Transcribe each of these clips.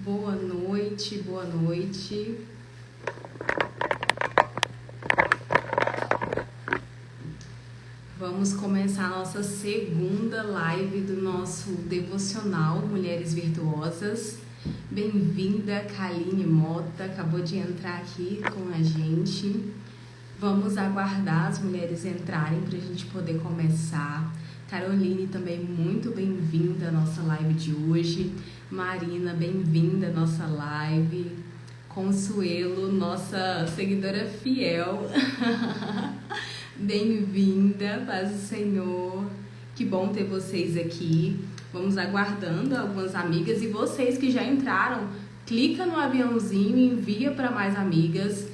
Boa noite, boa noite. Vamos começar a nossa segunda live do nosso devocional Mulheres Virtuosas. Bem-vinda, Kaline Mota, acabou de entrar aqui com a gente. Vamos aguardar as mulheres entrarem para a gente poder começar. Caroline também muito bem-vinda à nossa live de hoje. Marina, bem-vinda à nossa live. Consuelo, nossa seguidora fiel. Bem-vinda, paz do Senhor. Que bom ter vocês aqui. Vamos aguardando algumas amigas e vocês que já entraram, clica no aviãozinho e envia para mais amigas.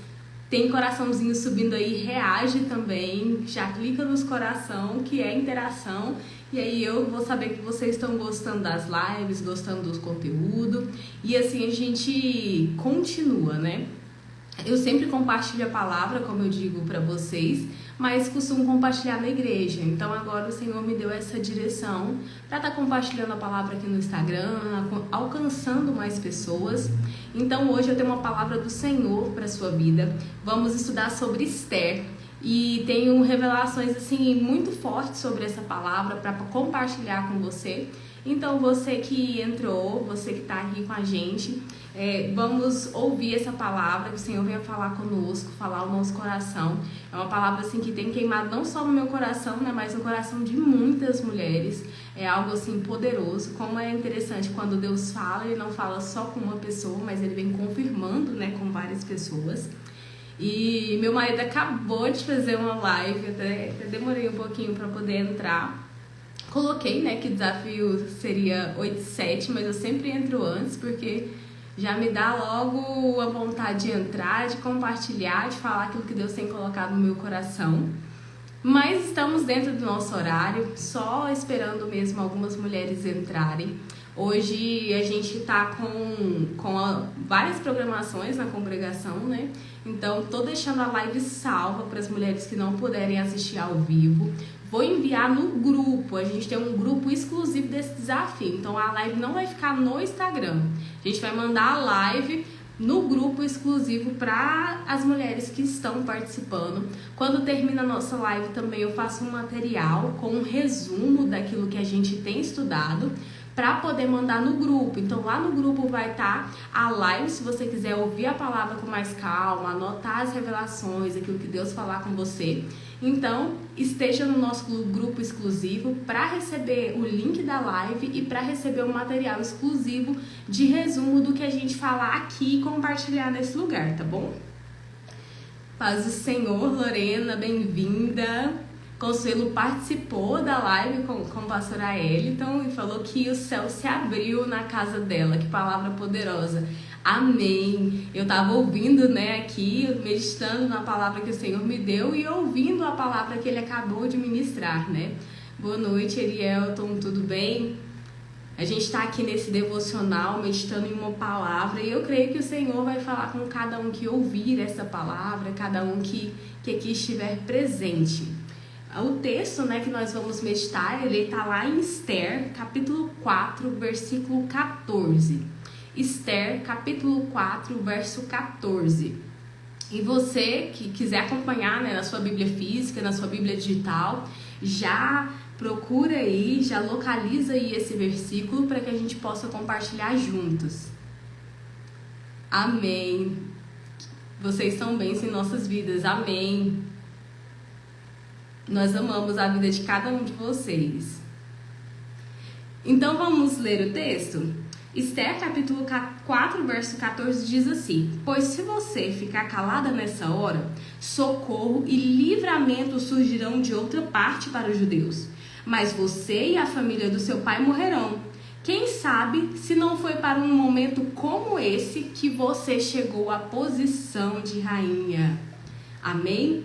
Tem coraçãozinho subindo aí, reage também, já clica nos coração, que é interação, e aí eu vou saber que vocês estão gostando das lives, gostando do conteúdo, e assim a gente continua, né? Eu sempre compartilho a palavra, como eu digo para vocês, mas costumo compartilhar na igreja. Então agora o Senhor me deu essa direção para estar compartilhando a palavra aqui no Instagram, alcançando mais pessoas. Então hoje eu tenho uma palavra do Senhor para a sua vida. Vamos estudar sobre Esther e tenho revelações assim muito fortes sobre essa palavra para compartilhar com você. Então você que entrou, você que está aqui com a gente, vamos ouvir essa palavra, que o Senhor venha falar conosco, falar o nosso coração. É uma palavra assim que tem queimado não só no meu coração, né, mas no coração de muitas mulheres. É algo assim poderoso. Como é interessante quando Deus fala, Ele não fala só com uma pessoa, mas Ele vem confirmando, né, com várias pessoas. E meu marido acabou de fazer uma live, até demorei um pouquinho para poder entrar. Coloquei, né, que o desafio seria 8-7, mas eu sempre entro antes, porque já me dá logo a vontade de entrar, de compartilhar, de falar aquilo que Deus tem colocado no meu coração. Mas estamos dentro do nosso horário, só esperando mesmo algumas mulheres entrarem. Hoje a gente está com várias programações na congregação, né? Então tô deixando a live salva para as mulheres que não puderem assistir ao vivo. Vou enviar no grupo, a gente tem um grupo exclusivo desse desafio. Então a live não vai ficar no Instagram. A gente vai mandar a live no grupo exclusivo para as mulheres que estão participando. Quando termina a nossa live também eu faço um material com um resumo daquilo que a gente tem estudado para poder mandar no grupo. Então lá no grupo vai estar a live, se você quiser ouvir a palavra com mais calma, anotar as revelações, aquilo que Deus falar com você. Então esteja no nosso grupo exclusivo para receber o link da live e para receber o material exclusivo de resumo do que a gente falar aqui e compartilhar nesse lugar, tá bom? Paz do Senhor, Lorena, bem-vinda. Consuelo participou da live com a pastora Eliton e falou que o céu se abriu na casa dela. Que palavra poderosa. Amém. Eu estava ouvindo, né, aqui, meditando na palavra que o Senhor me deu e ouvindo a palavra que Ele acabou de ministrar, né? Boa noite, Erielton, tudo bem? A gente está aqui nesse devocional, meditando em uma palavra, e eu creio que o Senhor vai falar com cada um que ouvir essa palavra, cada um que aqui estiver presente. O texto, né, que nós vamos meditar, ele está lá em Esther, capítulo 4, versículo 14. Esther, capítulo 4, verso 14. E você que quiser acompanhar, né, na sua Bíblia física, na sua Bíblia digital, já procura aí, já localiza aí esse versículo para que a gente possa compartilhar juntos. Amém. Vocês são bênçãos em nossas vidas. Amém. Nós amamos a vida de cada um de vocês. Então vamos ler o texto? Esther, capítulo 4, verso 14, diz assim: Pois se você ficar calada nessa hora, socorro e livramento surgirão de outra parte para os judeus. Mas você e a família do seu pai morrerão. Quem sabe se não foi para um momento como esse que você chegou à posição de rainha. Amém?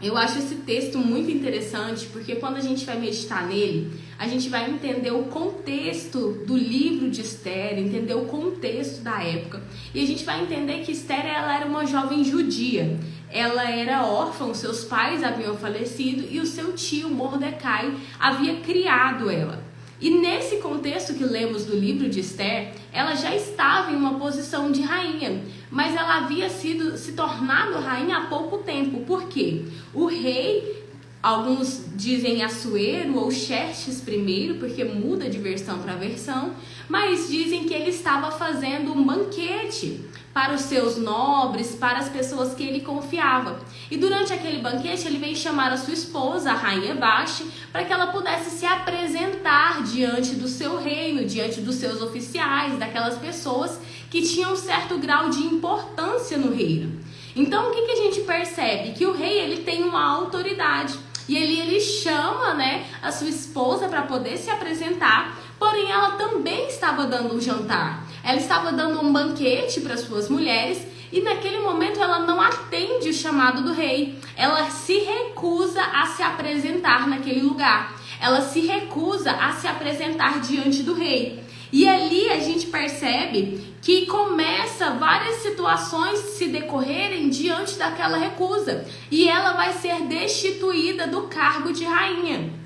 Eu acho esse texto muito interessante, porque quando a gente vai meditar nele, a gente vai entender o contexto do livro de Esther, entender o contexto da época. E a gente vai entender que Esther, ela era uma jovem judia. Ela era órfã, seus pais haviam falecido e o seu tio Mordecai havia criado ela. E nesse contexto que lemos do livro de Esther, ela já estava em uma posição de rainha, mas ela havia se tornado rainha há pouco tempo. Por quê? O rei, alguns dizem Assuero ou Xerxes primeiro, porque muda de versão para versão, mas dizem que ele estava fazendo um banquete para os seus nobres, para as pessoas que ele confiava. E durante aquele banquete ele veio chamar a sua esposa, a rainha Vasti, para que ela pudesse se apresentar diante do seu reino, diante dos seus oficiais, daquelas pessoas que tinham um certo grau de importância no reino. Então o que a gente percebe? Que o rei ele tem uma autoridade. E ele chama, né, a sua esposa para poder se apresentar, porém ela também estava dando um jantar. Ela estava dando um banquete para suas mulheres e naquele momento ela não atende o chamado do rei. Ela se recusa a se apresentar naquele lugar. Ela se recusa a se apresentar diante do rei. E ali a gente percebe que começa várias situações se decorrerem diante daquela recusa. E ela vai ser destituída do cargo de rainha.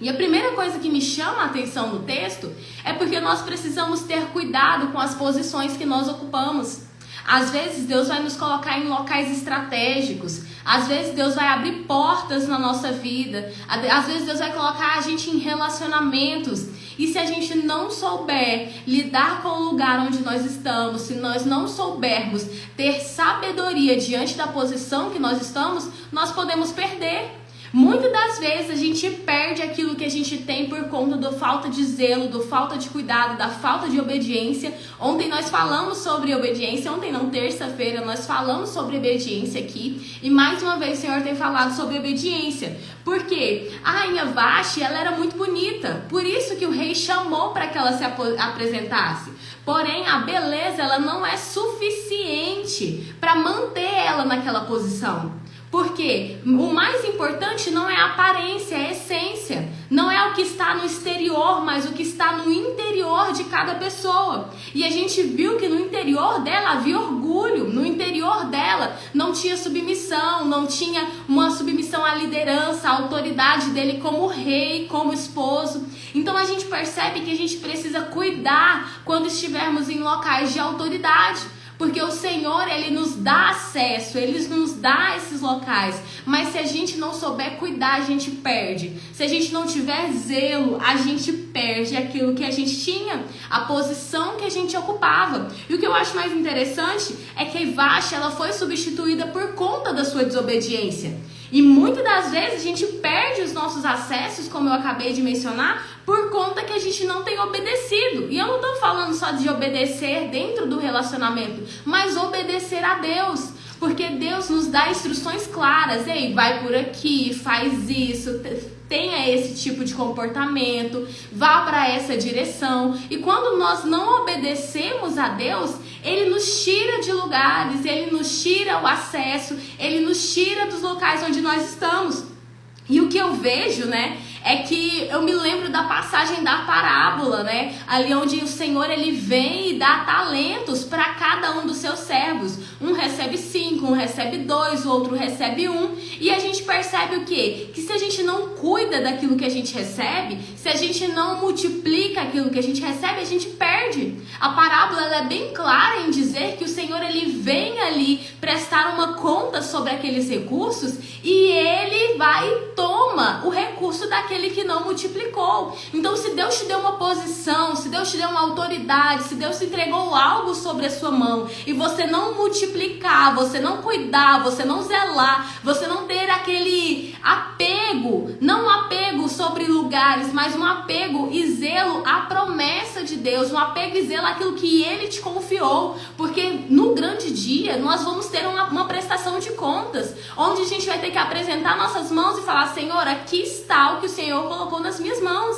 E a primeira coisa que me chama a atenção no texto é porque nós precisamos ter cuidado com as posições que nós ocupamos. Às vezes Deus vai nos colocar em locais estratégicos. Às vezes Deus vai abrir portas na nossa vida. Às vezes Deus vai colocar a gente em relacionamentos. E se a gente não souber lidar com o lugar onde nós estamos, se nós não soubermos ter sabedoria diante da posição que nós estamos, nós podemos perder. Muitas das vezes a gente perde aquilo que a gente tem por conta da falta de zelo, da falta de cuidado, da falta de obediência. Ontem nós falamos sobre obediência, ontem não, terça-feira, nós falamos sobre obediência aqui. E mais uma vez o Senhor tem falado sobre obediência. Por quê? A rainha Vasti, ela era muito bonita, por isso que o rei chamou para que ela se apresentasse. Porém, a beleza ela não é suficiente para manter ela naquela posição. Porque o mais importante não é a aparência, é a essência. Não é o que está no exterior, mas o que está no interior de cada pessoa. E a gente viu que no interior dela havia orgulho. No interior dela não tinha submissão, não tinha uma submissão à liderança, à autoridade dele como rei, como esposo. Então a gente percebe que a gente precisa cuidar quando estivermos em locais de autoridade. Porque o Senhor, Ele nos dá acesso, Ele nos dá esses locais. Mas se a gente não souber cuidar, a gente perde. Se a gente não tiver zelo, a gente perde aquilo que a gente tinha, a posição que a gente ocupava. E o que eu acho mais interessante é que Vasti, ela foi substituída por conta da sua desobediência. E muitas das vezes a gente perde os nossos acessos, como eu acabei de mencionar, por conta que a gente não tem obedecido. E eu não estou falando só de obedecer dentro do relacionamento, mas obedecer a Deus. Porque Deus nos dá instruções claras. Ei, vai por aqui, faz isso, tenha esse tipo de comportamento, vá para essa direção. E quando nós não obedecemos a Deus, Ele nos tira de lugares, Ele nos tira o acesso, Ele nos tira dos locais onde nós estamos. E o que eu vejo, né, é que eu me lembro da passagem da parábola, né, ali onde o Senhor ele vem e dá talentos para cada um dos seus servos. Um recebe 5, um recebe 2, o outro recebe 1. E a gente percebe o quê? Que se a gente não cuida daquilo que a gente recebe, se a gente não multiplica aquilo que a gente recebe, a gente perde. A parábola ela é bem clara em dizer que o Senhor ele vem ali prestar uma conta sobre aqueles recursos e Ele vai e toma o recurso daquele que não multiplicou. Então, se Deus te deu uma posição, se Deus te deu uma autoridade, se Deus te entregou algo sobre a sua mão e você não multiplicar, você não cuidar, você não zelar, você não ter aquele apego, não um apego sobre lugares, mas um apego e zelo à promessa de Deus, um apego e zelo àquilo que Ele te confiou, porque no grande dia nós vamos ter uma prestação de contas, onde a gente vai ter que apresentar nossas mãos e falar: Senhor, aqui está o que o Senhor colocou nas minhas mãos.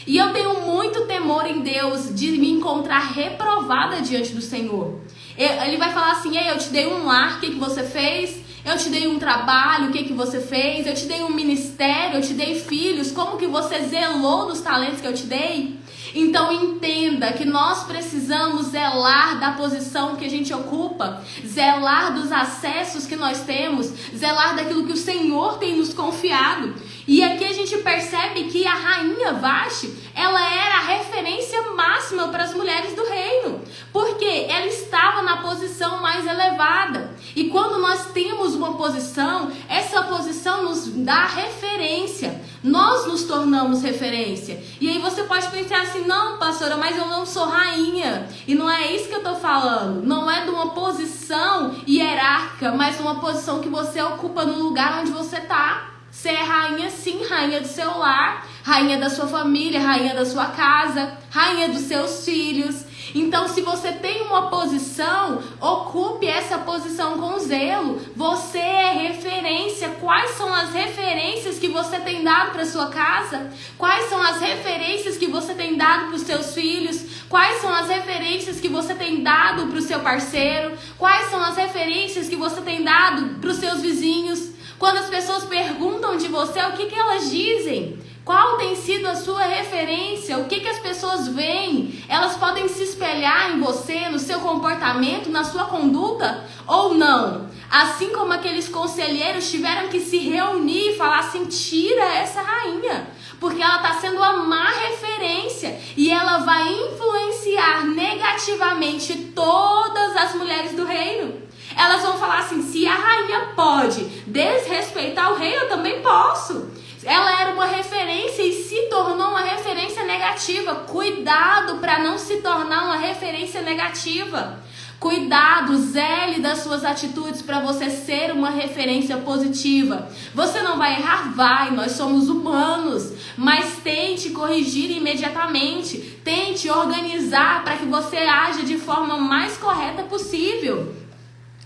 E eu tenho muito temor em Deus de me encontrar reprovada diante do Senhor. Ele vai falar assim: ei, eu te dei um lar, o que você fez? Eu te dei um trabalho, o que você fez? Eu te dei um ministério, eu te dei filhos, como que você zelou dos talentos que eu te dei? Então entenda que nós precisamos zelar da posição que a gente ocupa, zelar dos acessos que nós temos, zelar daquilo que o Senhor tem nos confiado. E aqui a gente percebe que a rainha Vasti, ela era a referência máxima para as mulheres do reino, porque ela estava na posição mais elevada. E quando nós temos uma posição, essa posição nos dá referência, nós nos tornamos referência. E aí você pode pensar assim, não, pastora, mas eu não sou rainha. E não é isso que eu estou falando, não é de uma posição hierárquica, mas de uma posição que você ocupa no lugar onde você está. Você é rainha sim, rainha do seu lar, rainha da sua família, rainha da sua casa, rainha dos seus filhos. Então, se você tem uma posição, ocupe essa posição com zelo. Você é referência. Quais são as referências que você tem dado para sua casa? Quais são as referências que você tem dado para os seus filhos? Quais são as referências que você tem dado para o seu parceiro? Quais são as referências que você tem dado para os seus vizinhos? Quando as pessoas perguntam de você, o que elas dizem? Qual tem sido a sua referência? O que as pessoas veem? Elas podem se espelhar em você, no seu comportamento, na sua conduta ou não? Assim como aqueles conselheiros tiveram que se reunir e falar assim, tira essa rainha, porque ela está sendo a má referência e ela vai influenciar negativamente todas as mulheres do reino. Elas vão falar assim, se a rainha pode desrespeitar o rei, eu também posso. Ela era uma referência e se tornou uma referência negativa. Cuidado para não se tornar uma referência negativa. Cuidado, zele das suas atitudes para você ser uma referência positiva. Você não vai errar, vai, nós somos humanos, mas tente corrigir imediatamente. Tente organizar para que você haja de forma mais correta possível.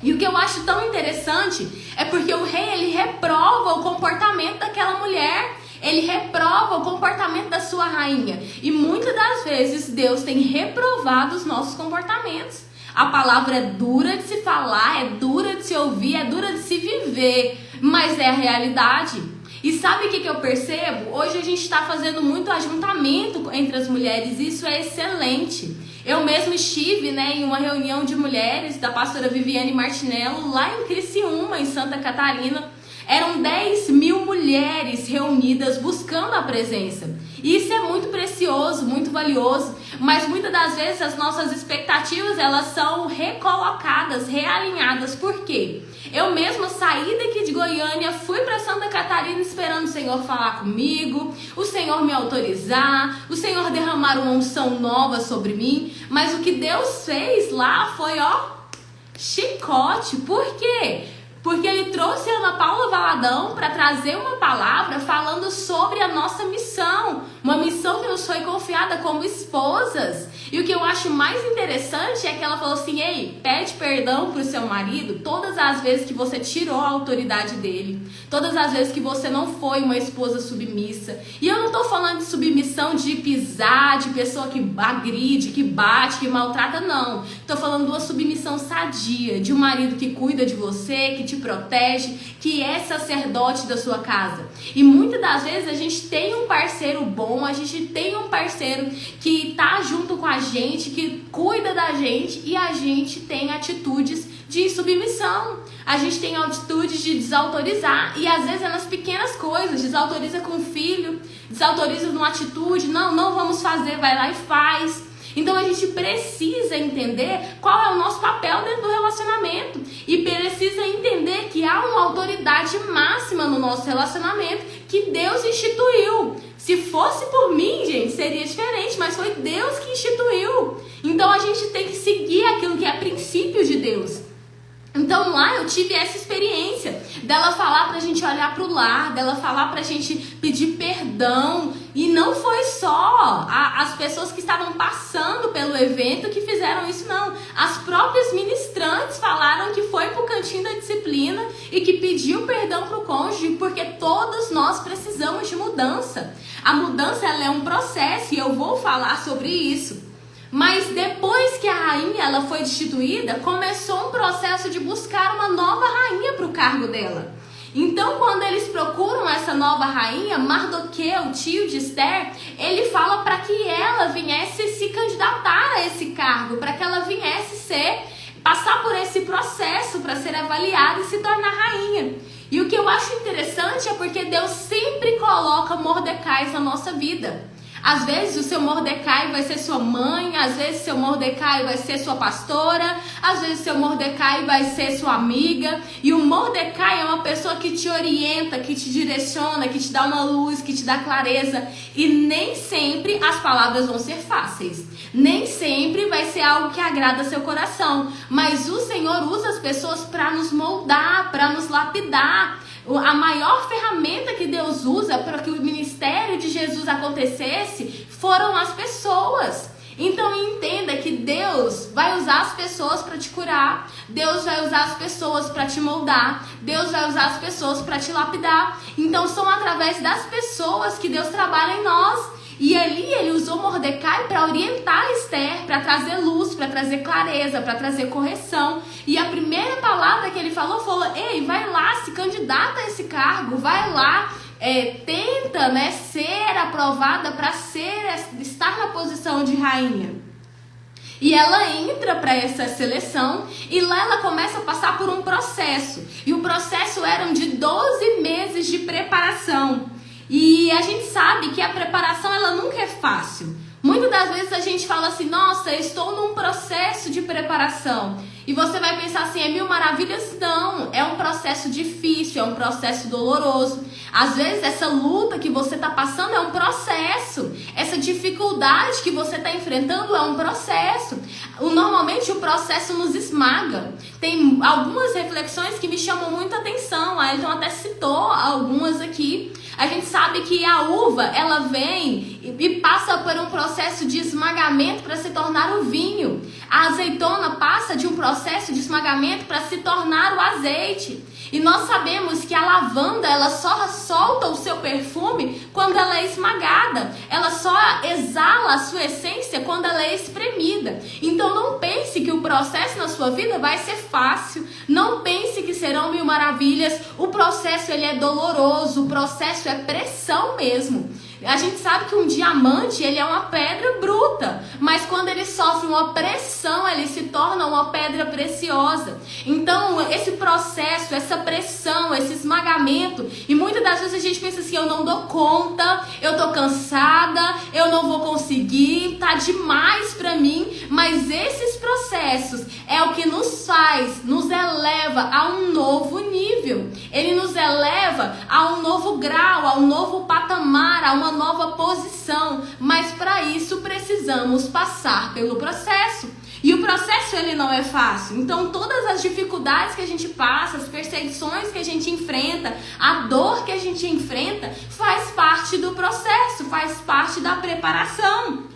E o que eu acho tão interessante é porque o rei, ele reprova o comportamento daquela mulher. Ele reprova o comportamento da sua rainha. E muitas das vezes Deus tem reprovado os nossos comportamentos. A palavra é dura de se falar, é dura de se ouvir, é dura de se viver, mas é a realidade. E sabe o que eu percebo? Hoje a gente está fazendo muito ajuntamento entre as mulheres, isso é excelente. Eu mesma estive em uma reunião de mulheres da pastora Viviane Martinello, lá em Criciúma, em Santa Catarina. Eram 10.000 mulheres reunidas buscando a presença. Isso é muito precioso, muito valioso, mas muitas das vezes as nossas expectativas elas são recolocadas, realinhadas. Por quê? Eu mesma saí daqui de Goiânia, fui para Santa Catarina esperando o Senhor falar comigo, o Senhor me autorizar, o Senhor derramar uma unção nova sobre mim, mas o que Deus fez lá foi, chicote. Por quê? Porque Ele trouxe a Ana Paula Valadão para trazer uma palavra falando sobre a nossa missão. Uma missão que nos foi confiada como esposas. E o que eu acho mais interessante é que ela falou assim, ei, pede perdão pro seu marido todas as vezes que você tirou a autoridade dele. Todas as vezes que você não foi uma esposa submissa. E eu não tô falando de submissão de pisar, de pessoa que agride, que bate, que maltrata, não. Tô falando de uma submissão sadia, de um marido que cuida de você, que te protege, que é sacerdote da sua casa. E muitas das vezes a gente tem um parceiro bom, a gente tem um parceiro que tá junto com a gente, que cuida da gente, e a gente tem atitudes de submissão. A gente tem atitudes de desautorizar, e às vezes é nas pequenas coisas. Desautoriza com o filho, desautoriza numa atitude, não vamos fazer, vai lá e faz. Então a gente precisa entender qual é o nosso papel dentro do relacionamento e precisa entender que há uma autoridade máxima no nosso relacionamento que Deus instituiu. Se fosse por mim, gente, seria diferente, mas foi Deus que instituiu. Então a gente tem que seguir aquilo que é princípio de Deus. Então lá eu tive essa experiência dela falar pra gente olhar pro lar, dela falar pra gente pedir perdão. E não foi só as pessoas que estavam passando pelo evento que fizeram isso, não. As próprias ministrantes falaram que foi pro cantinho da disciplina e que pediu perdão pro cônjuge, porque todos nós precisamos de mudança. A mudança ela é um processo e eu vou falar sobre isso. Mas depois que a rainha ela foi destituída, começou um processo de buscar uma nova rainha para o cargo dela. Então, quando eles procuram essa nova rainha, Mardoqueu, tio de Esther, ele fala para que ela viesse se candidatar a esse cargo, para que ela viesse passar por esse processo para ser avaliada e se tornar rainha. E o que eu acho interessante é porque Deus sempre coloca Mordecais na nossa vida. Às vezes o seu Mordecai vai ser sua mãe, às vezes seu Mordecai vai ser sua pastora, às vezes seu Mordecai vai ser sua amiga. E o Mordecai é uma pessoa que te orienta, que te direciona, que te dá uma luz, que te dá clareza. E nem sempre as palavras vão ser fáceis. Nem sempre vai ser algo que agrada seu coração. Mas o Senhor usa as pessoas para nos moldar, para nos lapidar. A maior ferramenta que Deus usa para que o ministério de Jesus acontecesse foram as pessoas. Então entenda que Deus vai usar as pessoas para te curar, Deus vai usar as pessoas para te moldar, Deus vai usar as pessoas para te lapidar. Então são através das pessoas que Deus trabalha em nós. E ali ele usou Mordecai para orientar Esther, para trazer luz, para trazer clareza, para trazer correção. E a primeira palavra que ele falou, ei, vai lá, se candidata a esse cargo, vai lá, tenta, ser aprovada para estar na posição de rainha. E ela entra para essa seleção e lá ela começa a passar por um processo. E o processo era de 12 meses de preparação. E a gente sabe que a preparação ela nunca é fácil. Muitas das vezes a gente fala assim, nossa, eu estou num processo de preparação. E você vai pensar assim, é 1000 maravilhas? Não, é um processo difícil, é um processo doloroso. Às vezes essa luta que você está passando é um processo. Essa dificuldade que você está enfrentando é um processo. Normalmente o processo nos esmaga. Tem algumas reflexões que me chamam muita atenção. A Elton até citou algumas aqui. A gente sabe que a uva, ela vem e passa por um processo de esmagamento para se tornar o vinho. A azeitona passa de um processo de esmagamento para se tornar o azeite. E nós sabemos que a lavanda, ela só solta o seu perfume quando ela é esmagada. Ela só exala a sua essência quando ela é espremida. Então não pense que o processo na sua vida vai ser fácil. Não pense que serão 1000 maravilhas. O processo ele é doloroso, o processo é pressão mesmo. A gente sabe que um diamante ele é uma pedra bruta, mas quando ele sofre uma pressão, ele se torna uma pedra preciosa. Então esse processo, essa pressão, esse esmagamento, e muitas das vezes a gente pensa assim, eu não dou conta, eu tô cansada, eu não vou conseguir, tá demais pra mim. Mas esses processos é o que nos faz, nos eleva a um novo nível. Ele nos eleva a um novo grau, a um novo patamar, a uma nova posição. Mas para isso precisamos passar pelo processo. E o processo ele não é fácil. Então todas as dificuldades que a gente passa, as perseguições que a gente enfrenta, a dor que a gente enfrenta, faz parte do processo, faz parte da preparação.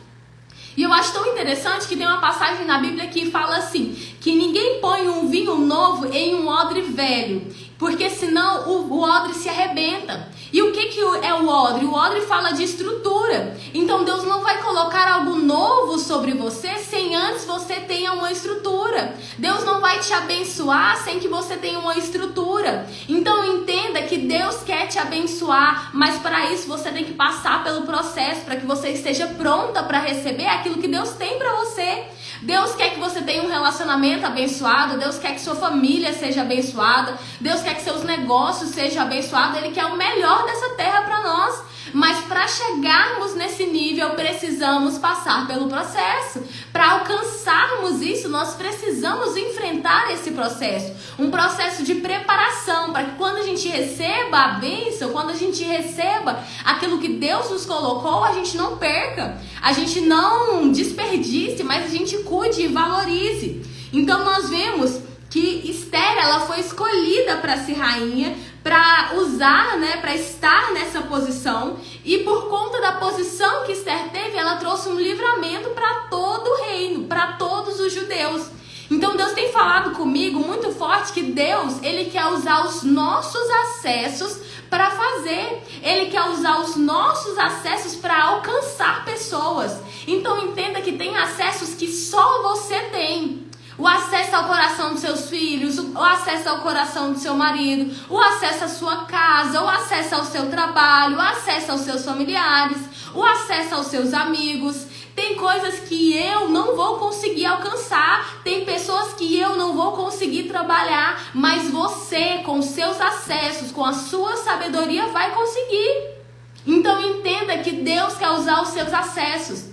E eu acho tão interessante que tem uma passagem na Bíblia que fala assim, que ninguém põe um vinho novo em um odre velho, porque senão o odre se arrebenta. E o que é o odre? O odre fala de estrutura. Então Deus não vai colocar algo novo sobre você sem antes você tenha uma estrutura. Deus não vai te abençoar sem que você tenha uma estrutura. Então entenda que Deus quer te abençoar, mas para isso você tem que passar pelo processo, para que você esteja pronta para receber aquilo que Deus tem para você. Deus quer que você tenha um relacionamento abençoado, Deus quer que sua família seja abençoada, Deus quer que seus negócios sejam abençoados, Ele quer o melhor dessa terra para nós. Mas para chegarmos nesse nível, precisamos passar pelo processo. Para alcançarmos isso, nós precisamos enfrentar esse processo. Um processo de preparação, para que quando a gente receba a bênção, quando a gente receba aquilo que Deus nos colocou, a gente não perca. A gente não desperdice, mas a gente cuide e valorize. Então nós vemos que Esther, ela foi escolhida para ser rainha, para usar, para estar nessa posição, e por conta da posição que Esther teve, ela trouxe um livramento para todo o reino, para todos os judeus. Então Deus tem falado comigo muito forte que Deus, Ele quer usar os nossos acessos para fazer. Ele quer usar os nossos acessos para alcançar pessoas. Então entenda que tem acessos que só você tem. o acesso ao coração dos seus filhos, o acesso ao coração do seu marido, o acesso à sua casa, o acesso ao seu trabalho, o acesso aos seus familiares, o acesso aos seus amigos. Tem coisas que eu não vou conseguir alcançar, tem pessoas que eu não vou conseguir trabalhar, mas você, com seus acessos, com a sua sabedoria, vai conseguir. Então entenda que Deus quer usar os seus acessos.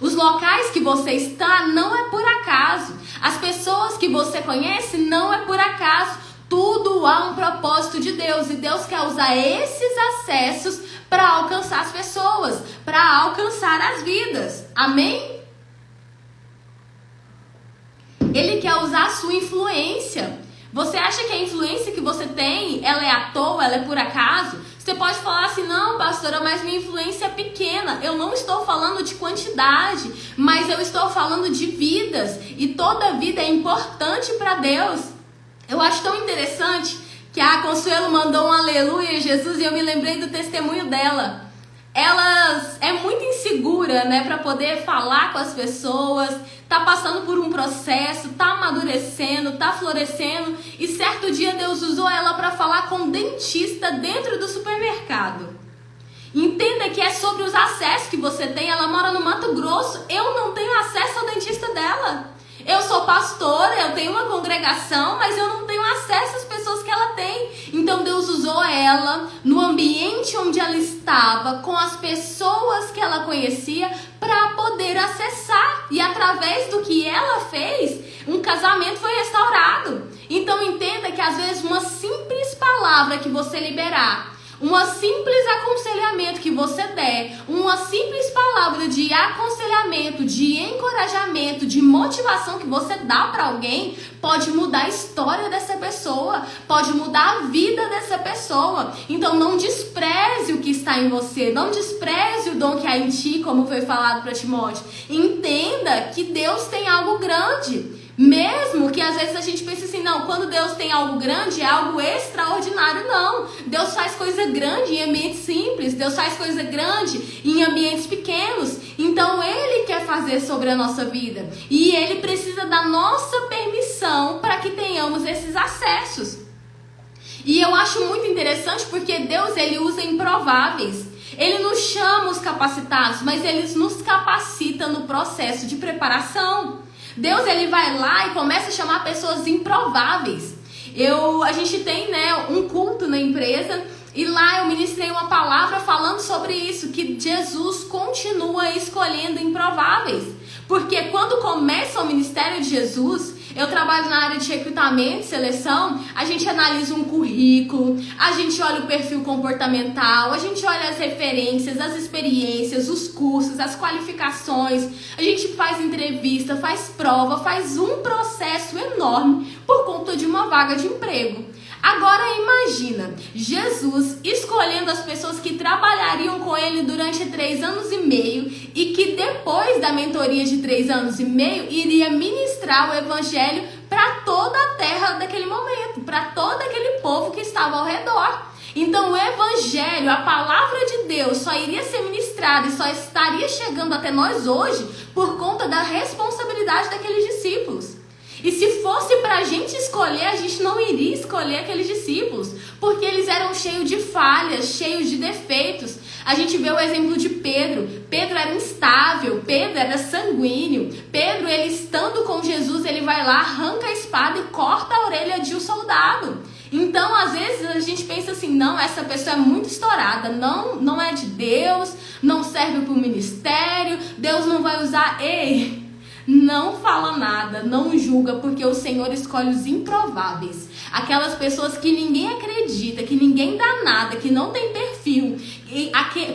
Os locais que você está não é por acaso. As pessoas que você conhece não é por acaso. Tudo há um propósito de Deus. E Deus quer usar esses acessos para alcançar as pessoas, para alcançar as vidas. Amém? Ele quer usar a sua influência. Você acha que a influência que você tem, ela é à toa, ela é por acaso? Você pode falar assim, não, pastora, mas minha influência é pequena. Eu não estou falando de quantidade, mas eu estou falando de vidas. E toda vida é importante para Deus. Eu acho tão interessante que a Consuelo mandou um aleluia, Jesus, e eu me lembrei do testemunho dela. Ela é muito insegura, né, para poder falar com as pessoas, tá passando por um processo, tá amadurecendo, tá florescendo, e certo dia Deus usou ela para falar com um dentista dentro do supermercado. Entenda que é sobre os acessos que você tem. Ela mora no Mato Grosso, eu não tenho acesso ao dentista dela. Eu sou pastora, eu tenho uma congregação, mas eu não tenho acesso às pessoas que ela tem. Então Deus usou ela no ambiente onde ela estava, com as pessoas que ela conhecia, para poder acessar. E através do que ela fez, um casamento foi restaurado. Então entenda que às vezes uma simples palavra que você liberar, um simples aconselhamento que você der, uma simples palavra de aconselhamento, de encorajamento, de motivação que você dá para alguém, pode mudar a história dessa pessoa, pode mudar a vida dessa pessoa. Então não despreze o que está em você, não despreze o dom que há em ti, como foi falado para Timóteo. Entenda que Deus tem algo grande. Mesmo que às vezes a gente pense assim, não, quando Deus tem algo grande, é algo extraordinário, não. Deus faz coisa grande em ambientes simples, Deus faz coisa grande em ambientes pequenos. Então Ele quer fazer sobre a nossa vida. E Ele precisa da nossa permissão para que tenhamos esses acessos. E eu acho muito interessante porque Deus, Ele usa improváveis. Ele nos chama os capacitados, mas Ele nos capacita no processo de preparação. Deus, Ele vai lá e começa a chamar pessoas improváveis. A gente tem, né, um culto na empresa e lá eu ministrei uma palavra falando sobre isso, que Jesus continua escolhendo improváveis. Porque quando começa o ministério de Jesus, eu trabalho na área de recrutamento e seleção, a gente analisa um currículo, a gente olha o perfil comportamental, a gente olha as referências, as experiências, os cursos, as qualificações, a gente faz entrevista, faz prova, faz um processo enorme por conta de uma vaga de emprego. Agora imagina, Jesus escolhendo as pessoas que trabalhariam com Ele durante 3 anos e meio e que depois da mentoria de 3 anos e meio iria ministrar o Evangelho para toda a terra daquele momento, para todo aquele povo que estava ao redor. Então o Evangelho, a palavra de Deus só iria ser ministrada e só estaria chegando até nós hoje por conta da responsabilidade daqueles discípulos. E se fosse para a gente escolher, a gente não iria escolher aqueles discípulos, porque eles eram cheios de falhas, cheios de defeitos. A gente vê o exemplo de Pedro. Pedro era instável, Pedro era sanguíneo. Pedro, ele estando com Jesus, ele vai lá, arranca a espada e corta a orelha de um soldado. Então, às vezes, a gente pensa assim, não, essa pessoa é muito estourada, não é de Deus, não serve para o ministério, Deus não vai usar. Ei! Não fala nada, não julga, porque o Senhor escolhe os improváveis. Aquelas pessoas que ninguém acredita, que ninguém dá nada, que não tem perfil.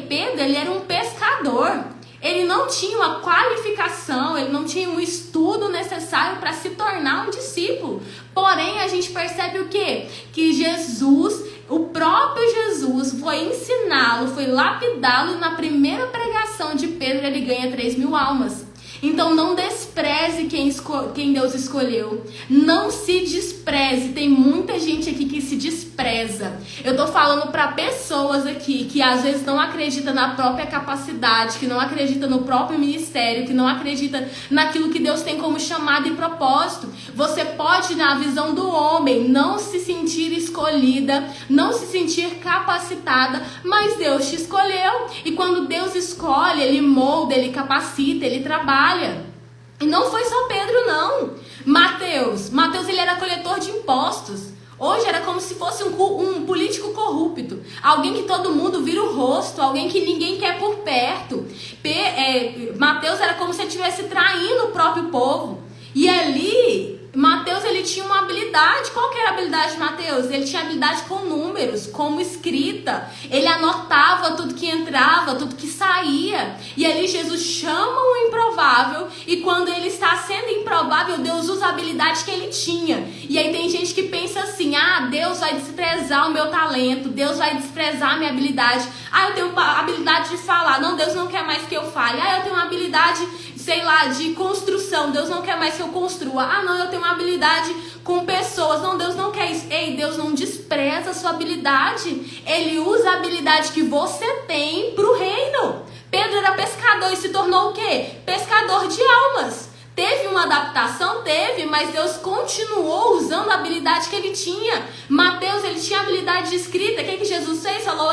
Pedro, ele era um pescador. Ele não tinha uma qualificação, ele não tinha um estudo necessário para se tornar um discípulo. Porém, a gente percebe o quê? Que Jesus, o próprio Jesus, foi ensiná-lo, foi lapidá-lo, e na primeira pregação de Pedro ele ganha 3.000 almas. Então não despreze despreze quem Deus escolheu. Não se despreze. Tem muita gente aqui que se despreza. Eu tô falando para pessoas aqui que às vezes não acreditam na própria capacidade, que não acreditam no próprio ministério, que não acreditam naquilo que Deus tem como chamado e propósito. Você pode, na visão do homem, não se sentir escolhida, não se sentir capacitada, mas Deus te escolheu. E quando Deus escolhe, Ele molda, Ele capacita, Ele trabalha. E não foi só Pedro, não. Mateus, ele era coletor de impostos. Hoje era como se fosse um político corrupto. Alguém que todo mundo vira o rosto, alguém que ninguém quer por perto. Mateus era como se ele estivesse traindo o próprio povo. E ali, Mateus, ele tinha uma habilidade. Qual que era a habilidade de Mateus? Ele tinha habilidade com números, como escrita. Ele anotava tudo que entrava, tudo que saía. E ali Jesus chama o improvável. E quando ele está sendo improvável, Deus usa a habilidade que ele tinha. E aí tem gente que pensa assim, Deus vai desprezar o meu talento, Deus vai desprezar a minha habilidade. Eu tenho a habilidade de falar. Não, Deus não quer mais que eu fale. Eu tenho uma habilidade, de construção. Deus não quer mais que eu construa. Não, eu tenho uma habilidade com pessoas. Não, Deus não quer isso. Ei, Deus não despreza a sua habilidade. Ele usa a habilidade que você tem pro reino. Pedro era pescador e se tornou o quê? Pescador de almas. Teve uma adaptação? Teve, mas Deus continuou usando a habilidade que ele tinha. Mateus, ele tinha habilidade de escrita. O que Jesus fez? Falou,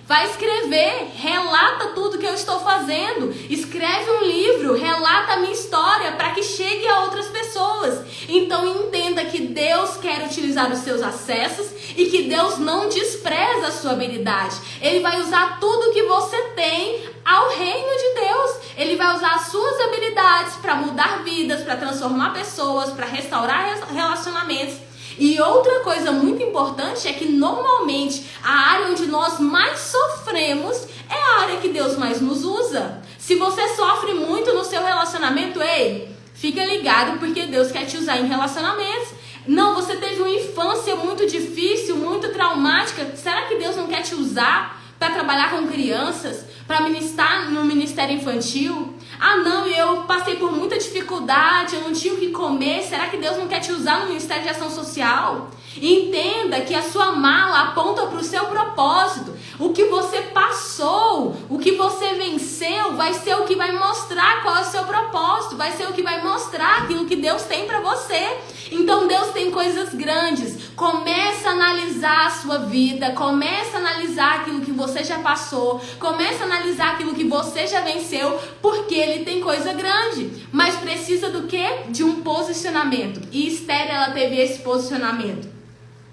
vai escrever, relata tudo que eu estou fazendo. Escreve um livro, relata a minha história para que chegue a outras pessoas. Então entenda que Deus quer utilizar os seus acessos e que Deus não despreza a sua habilidade. Ele vai usar tudo que você tem ao reino de Deus. Ele vai usar as suas habilidades para mudar vidas, para transformar pessoas, para restaurar relacionamentos. E outra coisa muito importante é que normalmente a área onde nós mais sofremos é a área que Deus mais nos usa. Se você sofre muito no seu relacionamento, fica ligado porque Deus quer te usar em relacionamentos. Não, você teve uma infância muito difícil, muito traumática. Será que Deus não quer te usar para trabalhar com crianças, para ministrar no ministério infantil? Não, eu passei por muita dificuldade, eu não tinha o que comer. Será que Deus não quer te usar no Ministério de Ação Social? Entenda que a sua mala aponta para o seu propósito. O que você passou, o que você venceu, vai ser o que vai mostrar qual é o seu propósito, vai ser o que vai mostrar aquilo que Deus tem para você. Então Deus tem coisas grandes. Começa a analisar a sua vida, começa a analisar aquilo que você já passou, começa a analisar aquilo que você já venceu, porque Ele tem coisa grande. Mas precisa do quê? De um posicionamento. E Esther, ela teve esse posicionamento.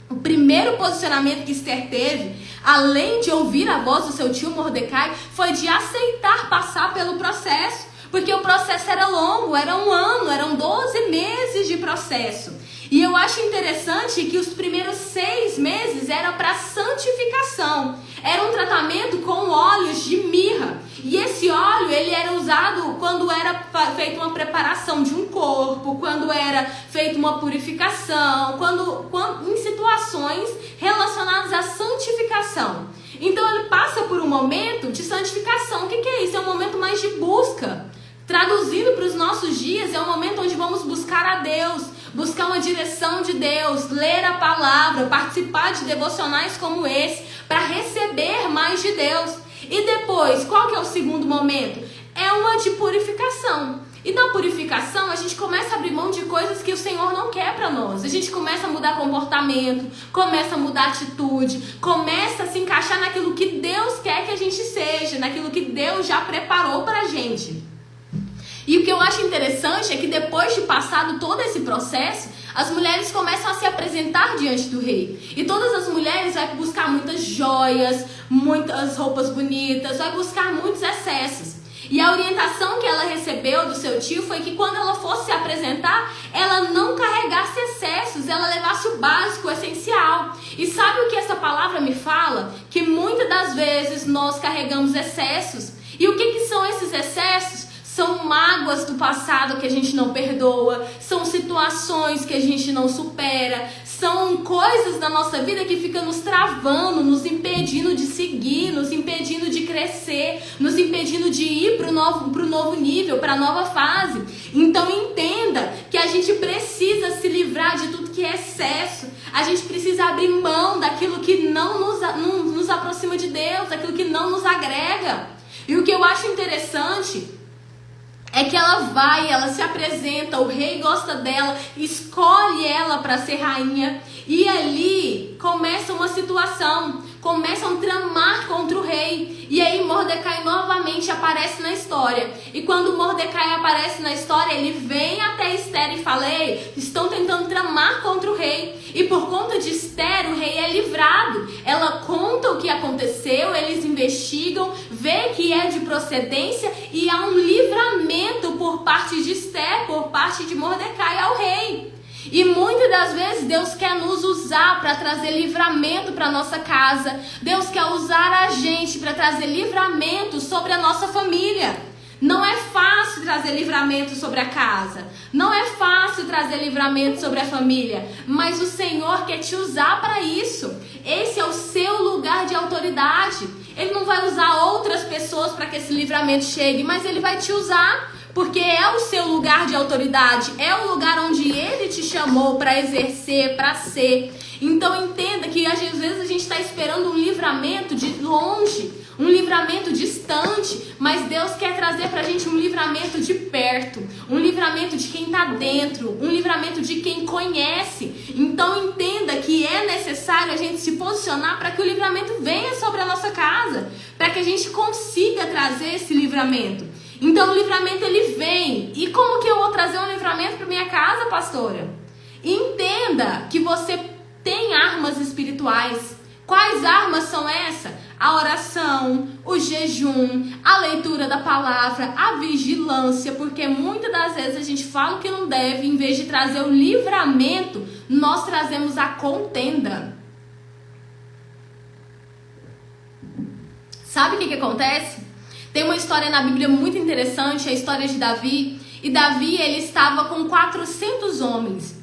O primeiro posicionamento que Esther teve, além de ouvir a voz do seu tio Mordecai, foi de aceitar passar pelo processo. Porque o processo era longo, era 1 ano, eram 12 meses de processo. E eu acho interessante que os primeiros 6 meses eram para santificação. Era um tratamento com óleos de mirra. E esse óleo, ele era usado quando era feita uma preparação de um corpo, quando era feita uma purificação, quando em situações relacionadas à santificação. Então ele passa por um momento de santificação. O que é isso? É um momento mais de busca. Traduzindo para os nossos dias, é um momento onde vamos buscar a Deus, buscar uma direção de Deus, ler a palavra, participar de devocionais como esse, para receber mais de Deus. E depois, qual que é o segundo momento? É uma de purificação. E na purificação, a gente começa a abrir mão de coisas que o Senhor não quer para nós. A gente começa a mudar comportamento, começa a mudar atitude, começa a se encaixar naquilo que Deus quer que a gente seja, naquilo que Deus já preparou para a gente. E o que eu acho interessante é que depois de passado todo esse processo, as mulheres começam a se apresentar diante do rei. E todas as mulheres vão buscar muitas joias, muitas roupas bonitas, vai buscar muitos excessos. E a orientação que ela recebeu do seu tio foi que quando ela fosse se apresentar, ela não carregasse excessos, ela levasse o básico, o essencial. E sabe o que essa palavra me fala? Que muitas das vezes nós carregamos excessos. E o que são esses excessos? São mágoas do passado que a gente não perdoa, são situações que a gente não supera, são coisas da nossa vida que ficam nos travando, nos impedindo de seguir, nos impedindo de crescer, nos impedindo de ir para o novo nível, para a nova fase. Então entenda A gente precisa abrir mão daquilo que não nos aproxima de Deus, daquilo que não nos agrega. E o que eu acho interessante é que ela se apresenta, o rei gosta dela, escolhe ela para ser rainha. E ali começa uma situação, começam a tramar contra o rei. E aí Mordecai novamente aparece na história. E quando Mordecai aparece na história, ele vem até Esther e fala: ei, estão tentando tramar contra o rei. E por conta de Esther, o rei é livrado. Ela conta o que aconteceu, eles investigam, vê que é de procedência e há um livramento por parte de Esther, por parte de Mordecai ao rei. E muitas das vezes Deus quer nos usar para trazer livramento para nossa casa. Deus quer usar a gente para trazer livramento sobre a nossa família. Não é fácil trazer livramento sobre a casa. Não é fácil trazer livramento sobre a família. Mas o Senhor quer te usar para isso. Esse é o seu lugar de autoridade. Ele não vai usar outras pessoas para que esse livramento chegue, mas Ele vai te usar. Porque é o seu lugar de autoridade, é o lugar onde Ele te chamou para exercer, para ser. Então entenda que às vezes a gente está esperando um livramento de longe, um livramento distante, mas Deus quer trazer para a gente um livramento de perto, um livramento de quem está dentro, um livramento de quem conhece. Então entenda que é necessário a gente se posicionar para que o livramento venha sobre a nossa casa, para que a gente consiga trazer esse livramento. Então o livramento ele vem. E como que eu vou trazer um livramento para minha casa, pastora? Entenda que você tem armas espirituais. Quais armas são essas? A oração, o jejum, a leitura da palavra, a vigilância. Porque muitas das vezes a gente fala o que não deve, em vez de trazer o livramento, nós trazemos a contenda. Sabe o que acontece? Tem uma história na Bíblia muito interessante, a história de Davi. E Davi, ele estava com 400 homens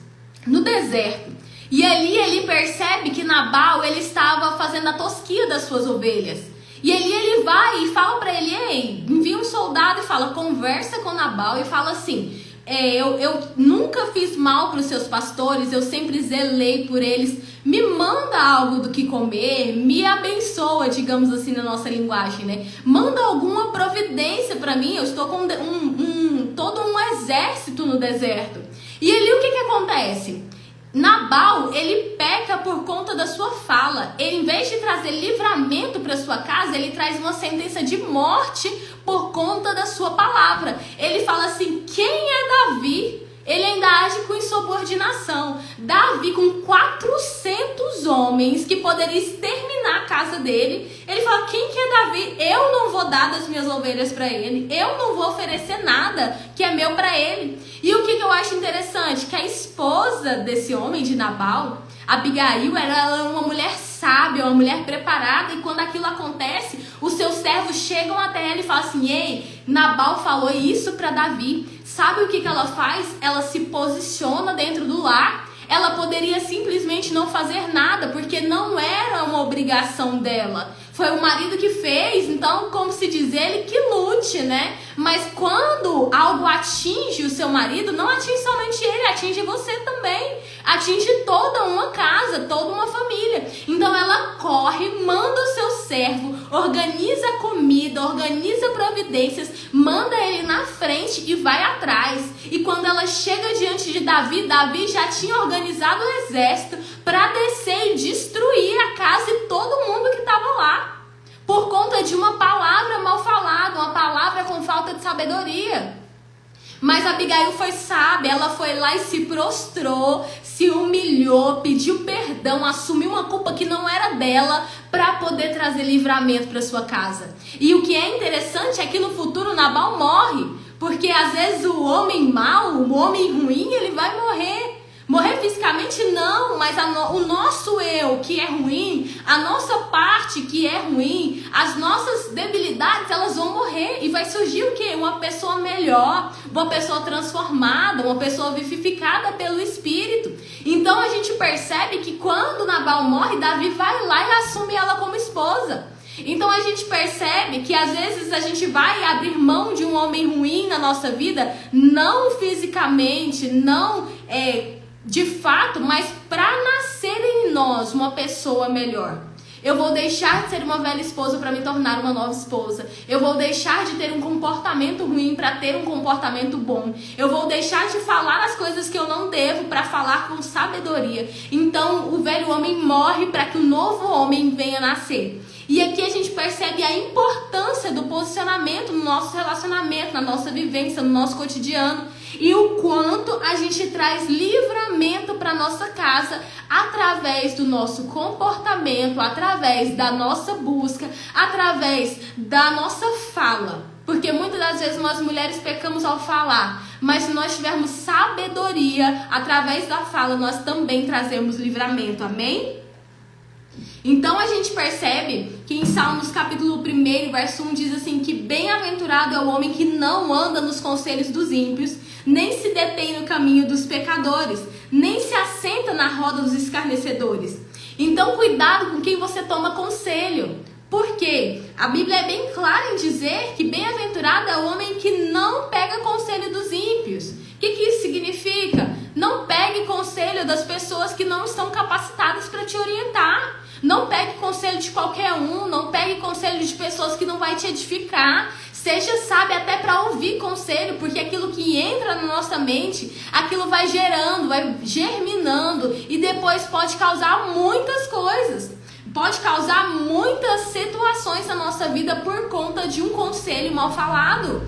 no deserto. E ali ele percebe que Nabal, ele estava fazendo a tosquia das suas ovelhas. E ali ele vai e fala para ele: ei, envia um soldado e fala, conversa com Nabal e fala assim: eu nunca fiz mal para os seus pastores, eu sempre zelei por eles. Me manda algo do que comer, me abençoa, digamos assim na nossa linguagem, né? Manda alguma providência para mim, eu estou com todo um exército no deserto. E ali o que acontece? Nabal, ele peca por conta da sua fala. Ele, em vez de trazer livramento para sua casa, ele traz uma sentença de morte por conta da sua palavra. Ele fala assim: quem é Davi? Ele ainda age com insubordinação. Davi, com 400 homens que poderia exterminar a casa dele, ele fala: quem que é Davi? Eu não vou dar das minhas ovelhas para ele. Eu não vou oferecer nada que é meu para ele. E o que eu acho interessante? Que a esposa desse homem, de Nabal, Abigail, era uma mulher sábia, uma mulher preparada. E quando aquilo acontece, os seus servos chegam até ela e falam assim: ei, Nabal falou isso para Davi. Sabe o que ela faz? Ela se posiciona dentro do lar. Ela poderia simplesmente não fazer nada, porque não era uma obrigação dela. Foi o marido que fez, então, como se diz, ele que lute, né? Mas quando algo atinge o seu marido, não atinge somente ele, atinge você também. Atinge toda uma casa, toda uma família. Então ela corre, manda o seu servo, organiza comida, organiza providências, manda ele na frente e vai atrás. E quando ela chega diante de Davi, Davi já tinha organizado o exército para descer e destruir a casa e todo mundo que estava lá. Por conta de uma palavra mal falada, uma palavra com falta de sabedoria. Mas Abigail foi sábia, ela foi lá e se prostrou, se humilhou, pediu perdão, assumiu uma culpa que não era dela para poder trazer livramento para sua casa. E o que é interessante é que no futuro Nabal morre, porque às vezes o homem mau, o homem ruim, ele vai morrer. Morrer fisicamente não, mas o nosso eu que é ruim, a nossa parte que é ruim, as nossas debilidades, elas vão morrer. E vai surgir o quê? Uma pessoa melhor, uma pessoa transformada, uma pessoa vivificada pelo Espírito. Então a gente percebe que quando Nabal morre, Davi vai lá e assume ela como esposa. Então a gente percebe que às vezes a gente vai abrir mão de um homem ruim na nossa vida, não fisicamente, não de fato, mas para nascer em nós uma pessoa melhor. Eu vou deixar de ser uma velha esposa para me tornar uma nova esposa. Eu vou deixar de ter um comportamento ruim para ter um comportamento bom. Eu vou deixar de falar as coisas que eu não devo para falar com sabedoria. Então, o velho homem morre para que o novo homem venha nascer. E aqui a gente percebe a importância do posicionamento no nosso relacionamento, na nossa vivência, no nosso cotidiano. E o quanto a gente traz livramento para nossa casa através do nosso comportamento, através da nossa busca, através da nossa fala. Porque muitas das vezes nós mulheres pecamos ao falar, mas se nós tivermos sabedoria através da fala, nós também trazemos livramento. Amém? Então a gente percebe que em Salmos capítulo 1, verso 1 diz assim que bem-aventurado é o homem que não anda nos conselhos dos ímpios, nem se detém no caminho dos pecadores, nem se assenta na roda dos escarnecedores. Então cuidado com quem você toma conselho. Por quê? A Bíblia é bem clara em dizer que bem-aventurado é o homem que não pega conselho dos ímpios. O que isso significa? Não pegue conselho das pessoas que não estão capacitadas para te orientar. Não pegue conselho de qualquer um, não pegue conselho de pessoas que não vai te edificar. Seja sábio até para ouvir conselho, porque aquilo que entra na nossa mente, aquilo vai gerando, vai germinando e depois pode causar muitas coisas. Pode causar muitas situações na nossa vida por conta de um conselho mal falado.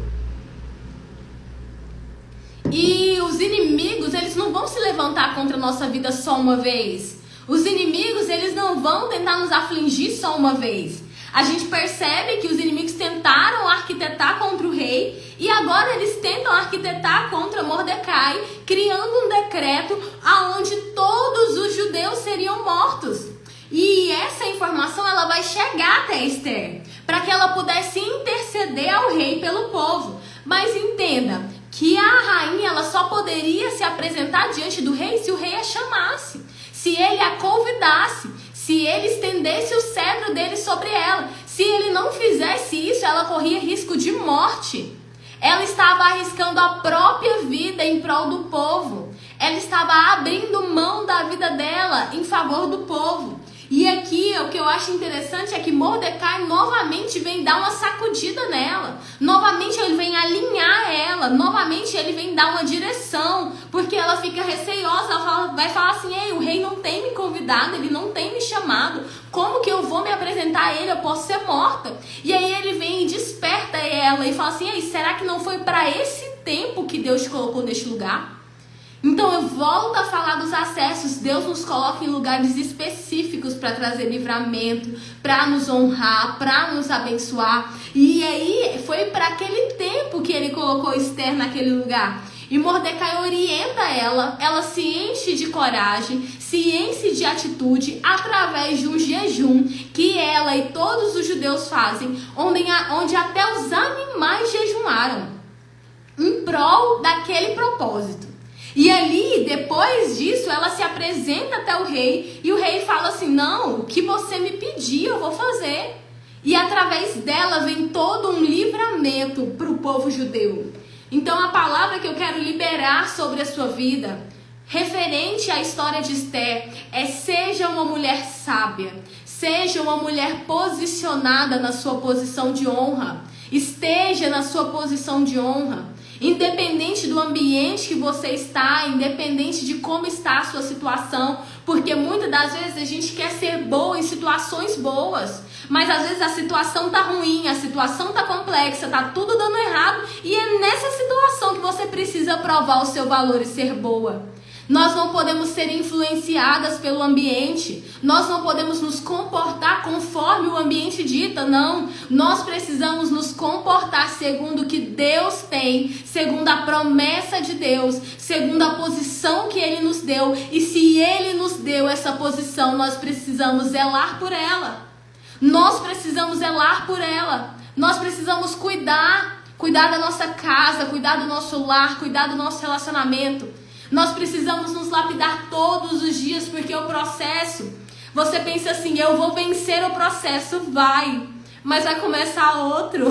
E os inimigos, eles não vão se levantar contra a nossa vida só uma vez. Os inimigos, eles não vão tentar nos afligir só uma vez. A gente percebe que os inimigos tentaram arquitetar contra o rei e agora eles tentam arquitetar contra Mordecai, criando um decreto aonde todos os judeus seriam mortos. E essa informação ela vai chegar até Esther, para que ela pudesse interceder ao rei pelo povo. Mas entenda que a rainha ela só poderia se apresentar diante do rei se o rei a chamasse. Se ele a convidasse, se ele estendesse o cetro dele sobre ela. Se ele não fizesse isso, ela corria risco de morte. Ela estava arriscando a própria vida em prol do povo. Ela estava abrindo mão da vida dela em favor do povo. E aqui o que eu acho interessante é que Mordecai novamente vem dar uma sacudida nela. Novamente ele vem alinhar ela. Novamente ele vem dar uma direção. Porque ela fica receiosa. Ela vai falar assim: ei, o rei não tem me convidado, ele não tem me chamado. Como que eu vou me apresentar a ele? Eu posso ser morta. E aí ele vem e desperta ela e fala assim: ei, será que não foi para esse tempo que Deus te colocou neste lugar? Então eu volto a falar dos acessos. Deus nos coloca em lugares específicos para trazer livramento, para nos honrar, para nos abençoar. E aí foi para aquele tempo que ele colocou Esther naquele lugar. E Mordecai orienta ela se enche de coragem, se enche de atitude através de um jejum que ela e todos os judeus fazem, onde até os animais jejuaram em prol daquele propósito. E ali, depois disso, ela se apresenta até o rei e o rei fala assim: não, o que você me pedir eu vou fazer. E através dela vem todo um livramento para o povo judeu. Então a palavra que eu quero liberar sobre a sua vida, referente à história de Esther, é: seja uma mulher sábia, seja uma mulher posicionada na sua posição de honra, esteja na sua posição de honra. Independente do ambiente que você está, independente de como está a sua situação, porque muitas das vezes a gente quer ser boa em situações boas, mas às vezes a situação tá ruim, a situação tá complexa, tá tudo dando errado, e é nessa situação que você precisa provar o seu valor e ser boa. Nós não podemos ser influenciadas pelo ambiente. Nós não podemos nos comportar conforme o ambiente dita, não. Nós precisamos nos comportar segundo o que Deus tem, segundo a promessa de Deus, segundo a posição que Ele nos deu. E se Ele nos deu essa posição, nós precisamos zelar por ela. Nós precisamos zelar por ela. Nós precisamos cuidar da nossa casa, cuidar do nosso lar, cuidar do nosso relacionamento. Nós precisamos nos lapidar todos os dias, porque o processo, você pensa assim: eu vou vencer o processo, vai, mas vai começar outro.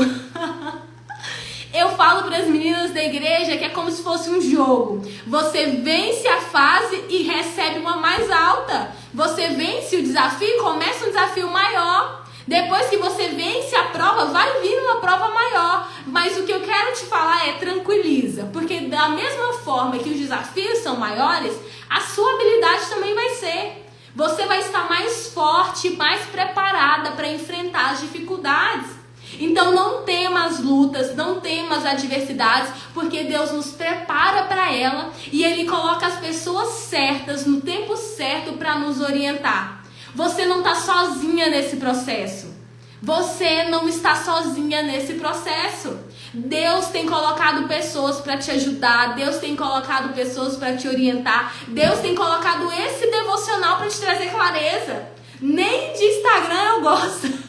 Eu falo para as meninas da igreja que é como se fosse um jogo. Você vence a fase e recebe uma mais alta. Você vence o desafio e começa um desafio maior. Depois que você vence a prova, vai vir uma prova maior. Mas o que eu quero te falar é tranquiliza. Porque da mesma forma que os desafios são maiores, a sua habilidade também vai ser. Você vai estar mais forte, mais preparada para enfrentar as dificuldades. Então não tema as lutas, não tema as adversidades, porque Deus nos prepara para ela e Ele coloca as pessoas certas no tempo certo para nos orientar. Você não está sozinha nesse processo. Você não está sozinha nesse processo. Deus tem colocado pessoas para te ajudar. Deus tem colocado pessoas para te orientar. Deus tem colocado esse devocional para te trazer clareza. Nem de Instagram eu gosto.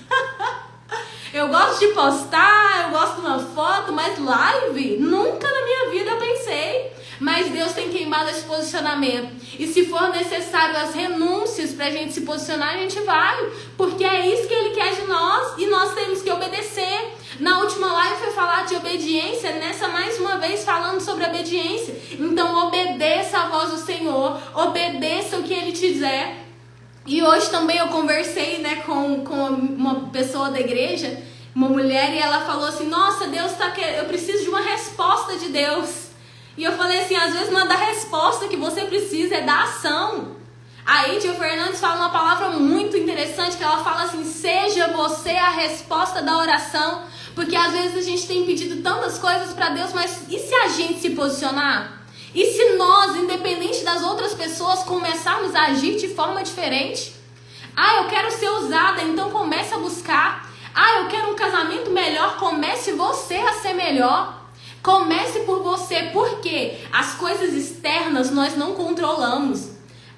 Eu gosto de postar, eu gosto de uma foto, mas live, nunca na minha vida eu pensei. Mas Deus tem queimado esse posicionamento. E se for necessário as renúncias pra gente se posicionar, a gente vai. Porque é isso que Ele quer de nós e nós temos que obedecer. Na última live foi falar de obediência, nessa mais uma vez falando sobre obediência. Então obedeça a voz do Senhor, obedeça o que Ele te dizer. E hoje também eu conversei, né, com uma pessoa da igreja, uma mulher, e ela falou assim, nossa, eu preciso de uma resposta de Deus. E eu falei assim, às vezes não é da resposta que você precisa, é da ação. Aí Tia Fernandes fala uma palavra muito interessante, que ela fala assim, seja você a resposta da oração. Porque às vezes a gente tem pedido tantas coisas para Deus, mas e se a gente se posicionar? E se nós, independente das outras pessoas, começarmos a agir de forma diferente? Ah, eu quero ser usada, então comece a buscar. Ah, eu quero um casamento melhor, comece você a ser melhor. Comece por você, porque as coisas externas nós não controlamos.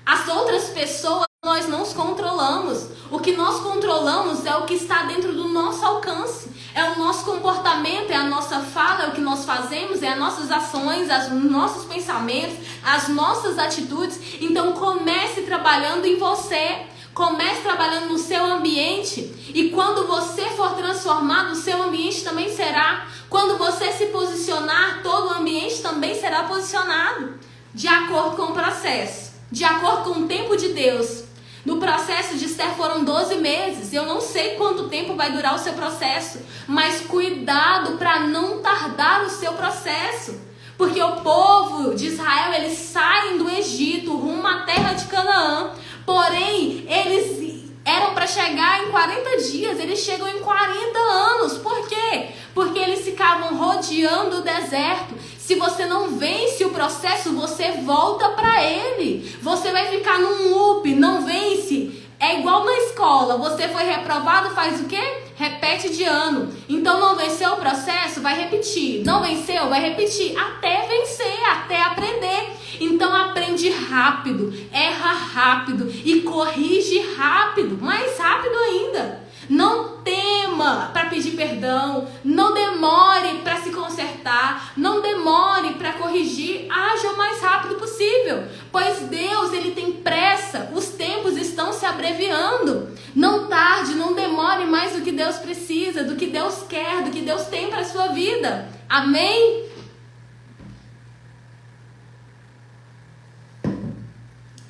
As outras pessoas nós não controlamos. O que nós controlamos é o que está dentro do nosso alcance. É o nosso comportamento, é a nossa fala, é o que nós fazemos, é as nossas ações, os nossos pensamentos, as nossas atitudes. Então comece trabalhando em você, comece trabalhando no seu ambiente. E quando você for transformado, o seu ambiente também será. Quando você se posicionar, todo o ambiente também será posicionado. De acordo com o processo, de acordo com o tempo de Deus. No processo de Esther foram 12 meses. Eu não sei quanto tempo vai durar o seu processo, mas cuidado para não tardar o seu processo. Porque o povo de Israel, eles saem do Egito rumo à terra de Canaã. Porém, eles eram para chegar em 40 dias, eles chegam em 40 anos. Por quê? Porque eles ficavam rodeando o deserto. Se você não vence o processo, você volta para ele. Você vai ficar num loop, não vence. É igual na escola, você foi reprovado, faz o quê? Repete de ano. Então não venceu o processo, vai repetir. Não venceu, vai repetir até vencer, até aprender. Então aprende rápido, erra rápido e corrige rápido, mais rápido ainda. Não tema para pedir perdão, não demore para se consertar, não demore para corrigir, haja o mais rápido possível, pois Deus, Ele tem pressa, os tempos estão se abreviando. Não tarde, não demore mais do que Deus precisa, do que Deus quer, do que Deus tem para a sua vida. Amém?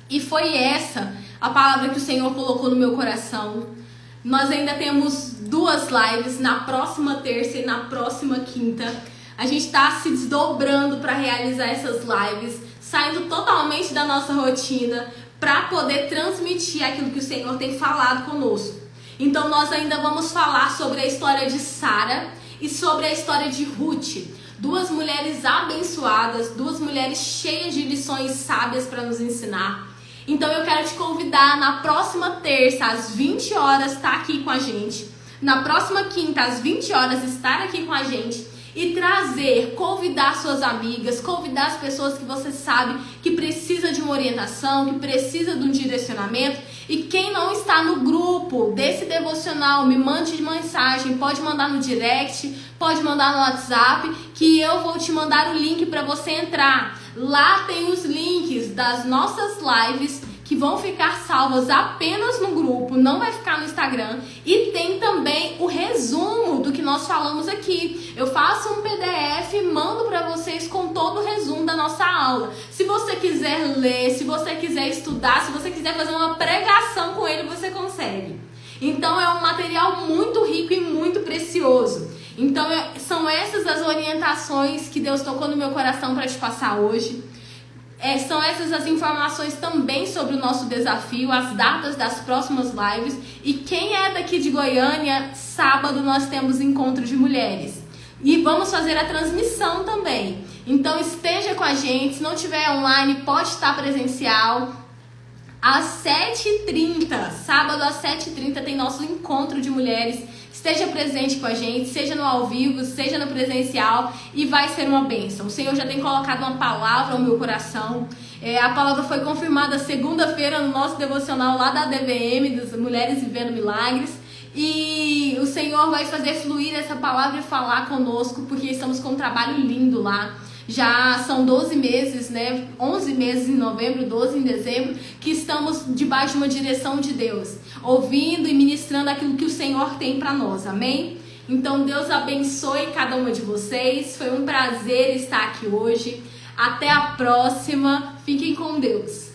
E foi essa a palavra que o Senhor colocou no meu coração. Nós ainda temos 2 lives na próxima terça e na próxima quinta. A gente está se desdobrando para realizar essas lives, saindo totalmente da nossa rotina para poder transmitir aquilo que o Senhor tem falado conosco. Então nós ainda vamos falar sobre a história de Sara e sobre a história de Ruth. 2 mulheres abençoadas, 2 mulheres cheias de lições sábias para nos ensinar. Então eu quero te convidar na próxima terça, às 20 horas, estar aqui com a gente. Na próxima quinta, às 20 horas, estar aqui com a gente e convidar suas amigas, convidar as pessoas que você sabe que precisa de uma orientação, que precisa de um direcionamento. E quem não está no grupo desse devocional, me mande mensagem, pode mandar no direct, pode mandar no WhatsApp, que eu vou te mandar o link para você entrar. Lá tem os links das nossas lives que vão ficar salvas apenas no grupo, não vai ficar no Instagram. E tem também o resumo do que nós falamos aqui. Eu faço um PDF e mando para vocês com todo o resumo da nossa aula. Se você quiser ler, se você quiser estudar, se você quiser fazer uma pregação com ele, você consegue. Então é um material muito rico e muito precioso. Então são essas as orientações que Deus tocou no meu coração para te passar hoje. São essas as informações também sobre o nosso desafio, as datas das próximas lives. E quem é daqui de Goiânia, sábado nós temos encontro de mulheres. E vamos fazer a transmissão também. Então esteja com a gente, se não tiver online, pode estar presencial. Às 7h30, sábado às 7h30 tem nosso encontro de mulheres. Esteja presente com a gente, seja no ao vivo, seja no presencial, e vai ser uma bênção. O Senhor já tem colocado uma palavra ao meu coração. A palavra foi confirmada segunda-feira no nosso devocional lá da DVM, das Mulheres Vivendo Milagres. E o Senhor vai fazer fluir essa palavra e falar conosco, porque estamos com um trabalho lindo lá. Já são 12 meses, né? 11 meses em novembro, 12 em dezembro, que estamos debaixo de uma direção de Deus, ouvindo e ministrando aquilo que o Senhor tem para nós, amém? Então Deus abençoe cada uma de vocês, foi um prazer estar aqui hoje. Até a próxima, fiquem com Deus.